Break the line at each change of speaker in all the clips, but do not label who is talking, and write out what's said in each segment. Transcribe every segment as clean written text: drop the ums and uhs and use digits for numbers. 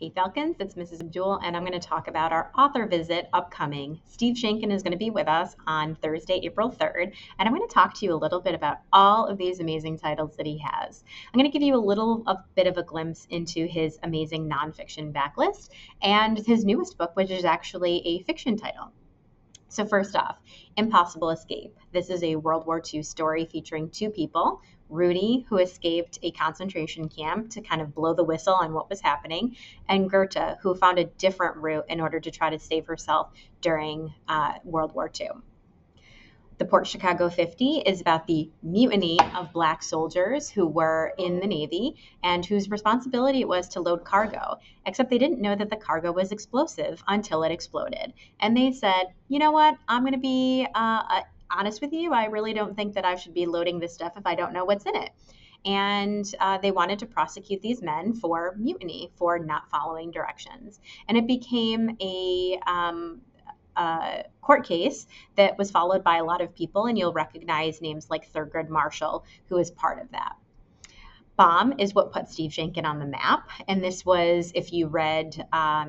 Hey Falcons, it's Mrs. Abdul, and I'm going to talk about our author visit upcoming. Steve Sheinkin is going to be with us on Thursday, April 3rd, and I'm going to talk to you a little bit about all of these amazing titles that he has. I'm going to give you a bit of a glimpse into his amazing nonfiction backlist and his newest book, which is actually a fiction title. So first off, Impossible Escape. This is a World War II story featuring two people, Rudy, who escaped a concentration camp to kind of blow the whistle on what was happening, and Goethe, who found a different route in order to try to save herself during World War II. The Port Chicago 50 is about the mutiny of Black soldiers who were in the Navy and whose responsibility it was to load cargo, except they didn't know that the cargo was explosive until it exploded. And they said, you know what, I'm going to be honest with you, I really don't think that I should be loading this stuff if I don't know what's in it. And they wanted to prosecute these men for mutiny, for not following directions. And it became a court case that was followed by a lot of people, and you'll recognize names like Thurgood Marshall, who is part of that. Bomb is what put Steve Sheinkin on the map, and this was, if you read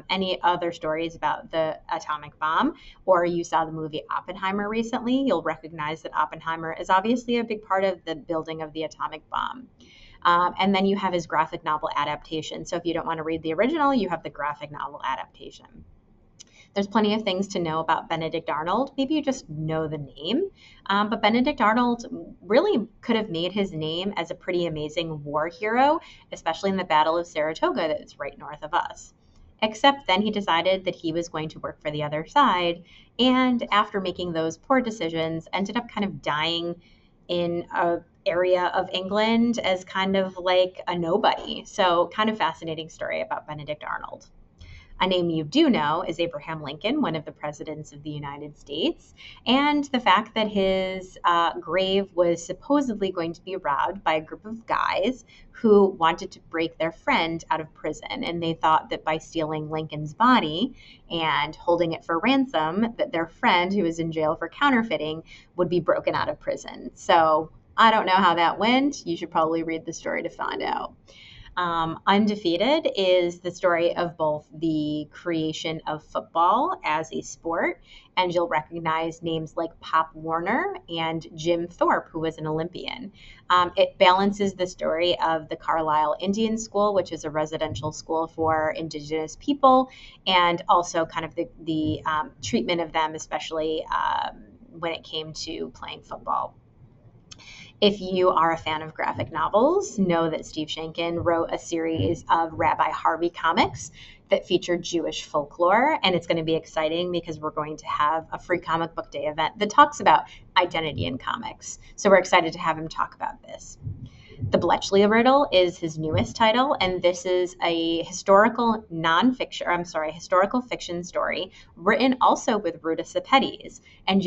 any other stories about the atomic bomb, or you saw the movie Oppenheimer recently, you'll recognize that Oppenheimer is obviously a big part of the building of the atomic bomb. And then you have his graphic novel adaptation. So if you don't want to read the original, you have the graphic novel adaptation. There's plenty of things to know about Benedict Arnold. Maybe you just know the name, but Benedict Arnold really could have made his name as a pretty amazing war hero, especially in the Battle of Saratoga that's right north of us. Except then he decided that he was going to work for the other side, and after making those poor decisions, ended up kind of dying in an area of England as kind of like a nobody. So kind of fascinating story about Benedict Arnold. A name you do know is Abraham Lincoln, one of the presidents of the United States, and the fact that his grave was supposedly going to be robbed by a group of guys who wanted to break their friend out of prison. And they thought that by stealing Lincoln's body and holding it for ransom, that their friend, who was in jail for counterfeiting, would be broken out of prison. So I don't know how that went. You should probably read the story to find out. Undefeated is the story of both the creation of football as a sport, and you'll recognize names like Pop Warner and Jim Thorpe, who was an Olympian. It balances the story of the Carlisle Indian School, which is a residential school for Indigenous people, and also kind of the treatment of them, especially when it came to playing football. If you are a fan of graphic novels, know that Steve Sheinkin wrote a series of Rabbi Harvey comics that feature Jewish folklore, and it's going to be exciting because we're going to have a free comic book day event that talks about identity in comics. So we're excited to have him talk about this. The Bletchley Riddle is his newest title, and this is a historical fiction story written also with Ruta Sepetys. And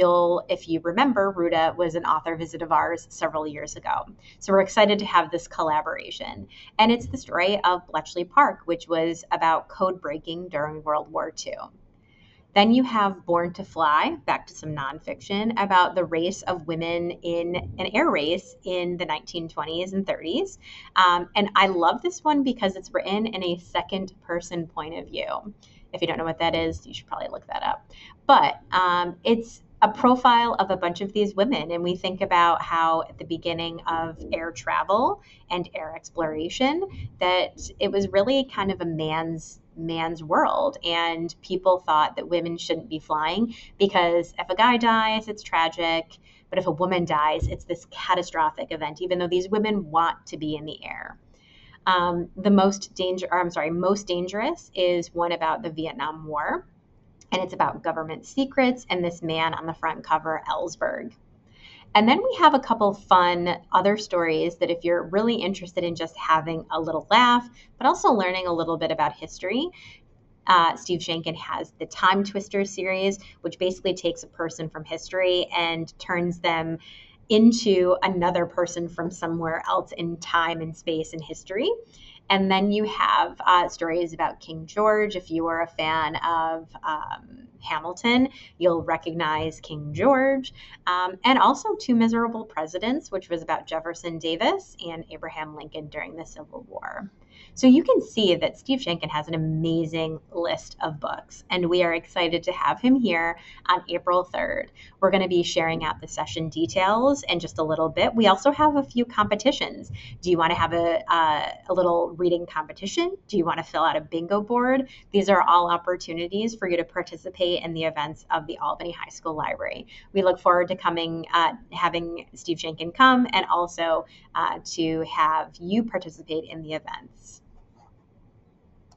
if you remember, Ruta was an author visit of ours several years ago. So we're excited to have this collaboration. And it's the story of Bletchley Park, which was about code breaking during World War II. Then you have Born to Fly, back to some nonfiction, about the race of women in an air race in the 1920s and 30s. And I love this one because it's written in a second person point of view. If you don't know what that is, you should probably look that up. But it's a profile of a bunch of these women, and we think about how at the beginning of air travel and air exploration that it was really kind of a man's world, and people thought that women shouldn't be flying because if a guy dies, it's tragic, but if a woman dies, it's this catastrophic event, even though these women want to be in the air. Most dangerous is one about the Vietnam War, and it's about government secrets and this man on the front cover, Ellsberg. And then we have a couple fun other stories that if you're really interested in just having a little laugh, but also learning a little bit about history, Steve Sheinkin has the Time Twister series, which basically takes a person from history and turns them into another person from somewhere else in time and space and history. And then you have stories about King George. If you are a fan of Hamilton, you'll recognize King George. And also Two Miserable Presidents, which was about Jefferson Davis and Abraham Lincoln during the Civil War. So you can see that Steve Sheinkin has an amazing list of books, and we are excited to have him here on April 3rd. We're going to be sharing out the session details in just a little bit. We also have a few competitions. Do you want to have a little reading competition? Do you want to fill out a bingo board? These are all opportunities for you to participate in the events of the Albany High School Library. We look forward to having Steve Sheinkin come, and also to have you participate in the events.